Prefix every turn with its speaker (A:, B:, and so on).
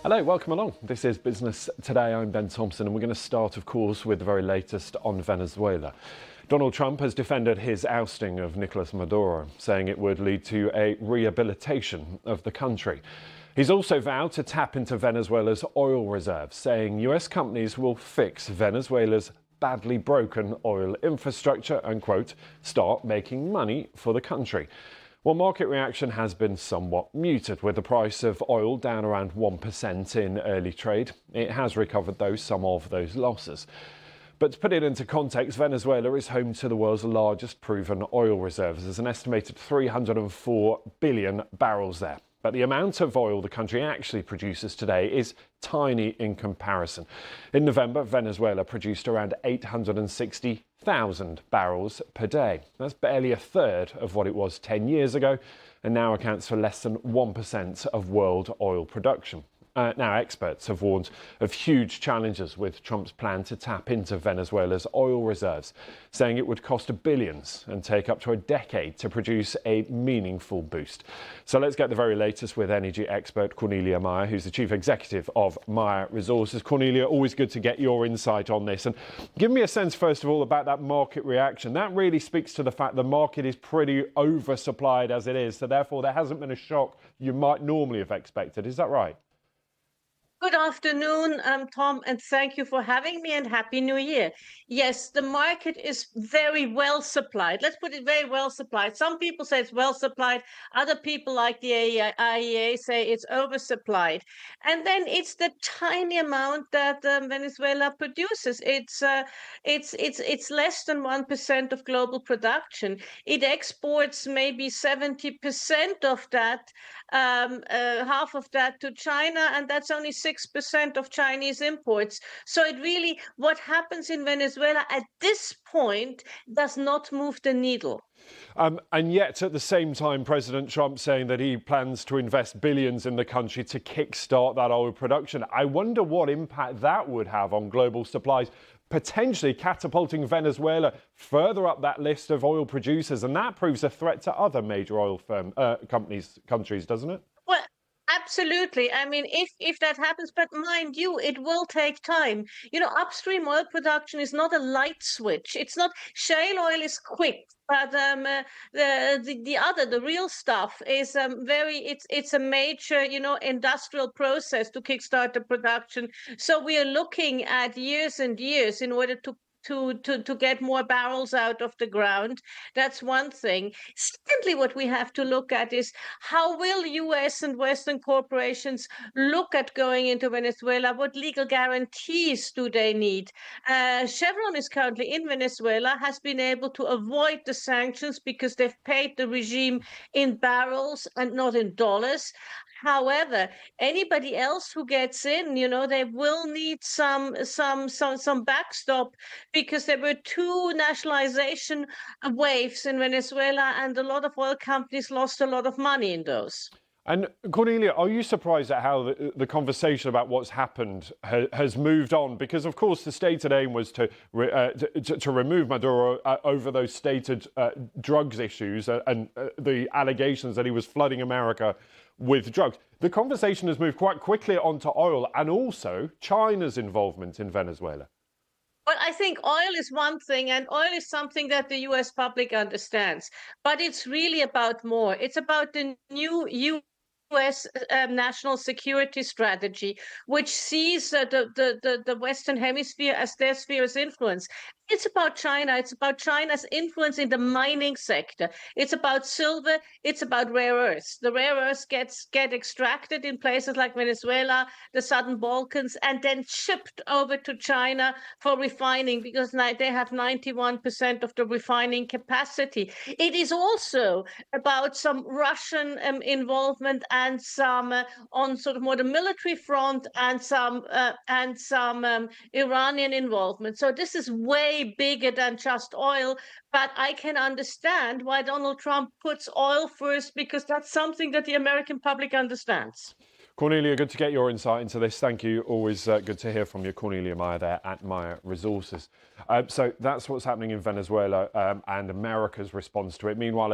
A: Hello, welcome along. This is Business Today. I'm Ben Thompson, and we're going to start, of course, with the very latest on Venezuela. Donald Trump has defended his ousting of Nicolas Maduro, saying it would lead to a rehabilitation of the country. He's also vowed to tap into Venezuela's oil reserves, saying US companies will fix Venezuela's badly broken oil infrastructure and, quote, start making money for the country. Well, market reaction has been somewhat muted, with the price of oil down around 1% in early trade. It has recovered, though, some of those losses. But to put it into context, Venezuela is home to the world's largest proven oil reserves. There's an estimated 304 billion barrels there. But the amount of oil the country actually produces today is tiny in comparison. In November, Venezuela produced around 860,000 barrels per day. That's barely a third of what it was 10 years ago, and now accounts for less than 1% of world oil production. Now, experts have warned of huge challenges with Trump's plan to tap into Venezuela's oil reserves, saying it would cost billions and take up to a decade to produce a meaningful boost. So let's get the very latest with energy expert Cornelia Meyer, who's the chief executive of Meyer Resources. Cornelia, always good to get your insight on this. And give me a sense, first of all, about that market reaction. That really speaks to the fact the market is pretty oversupplied as it is, so therefore there hasn't been a shock you might normally have expected. Is that right?
B: Good afternoon, Tom, and thank you for having me, and Happy New Year. Yes, the market is very well supplied. Let's put it very well supplied. Some people say it's well supplied. Other people, like the IEA, say it's oversupplied. And then it's the tiny amount that Venezuela produces. It's less than 1% of global production. It exports maybe 70% of that, half of that to China, and that's only 6% of Chinese imports. So it really, what happens in Venezuela at this point does not move the needle.
A: And yet, at the same time, President Trump saying that he plans to invest billions in the country to kickstart that oil production. I wonder what impact that would have on global supplies, potentially catapulting Venezuela further up that list of oil producers. And that proves a threat to other major oil countries, doesn't it?
B: Well, absolutely. I mean, if that happens, but mind you, it will take time. You know, upstream oil production is not a light switch. It's not. Shale oil is quick, but the real stuff is it's a major, industrial process to kickstart the production. So we are looking at years and years in order to get more barrels out of the ground. That's one thing. Secondly, what we have to look at is how will US and Western corporations look at going into Venezuela? What legal guarantees do they need? Chevron is currently in Venezuela, has been able to avoid the sanctions because they've paid the regime in barrels and not in dollars. However, anybody else who gets in, they will need some backstop, because there were two nationalization waves in Venezuela, and a lot of oil companies lost a lot of money in those.
A: And Cornelia, are you surprised at how the conversation about what's happened has moved on? Because, of course, the stated aim was to remove Maduro over those stated drugs issues and the allegations that he was flooding America with drugs. The conversation has moved quite quickly onto oil and also China's involvement in Venezuela.
B: Well, I think oil is one thing, and oil is something that the US public understands. But it's really about more. It's about the new US national security strategy, which sees the Western Hemisphere as their sphere of influence. It's about China. It's about China's influence in the mining sector. It's about silver. It's about rare earths. The rare earths get extracted in places like Venezuela, the Southern Balkans, and then shipped over to China for refining, because they have 91% of the refining capacity. It is also about some Russian involvement and some on sort of more the military front, and some Iranian involvement. So this is way bigger than just oil, but I can understand why Donald Trump puts oil first, because that's something that the American public understands.
A: Cornelia, good to get your insight into this. Thank you. Always good to hear from you. Cornelia Meyer there at Meyer Resources. So that's what's happening in Venezuela and America's response to it. Meanwhile,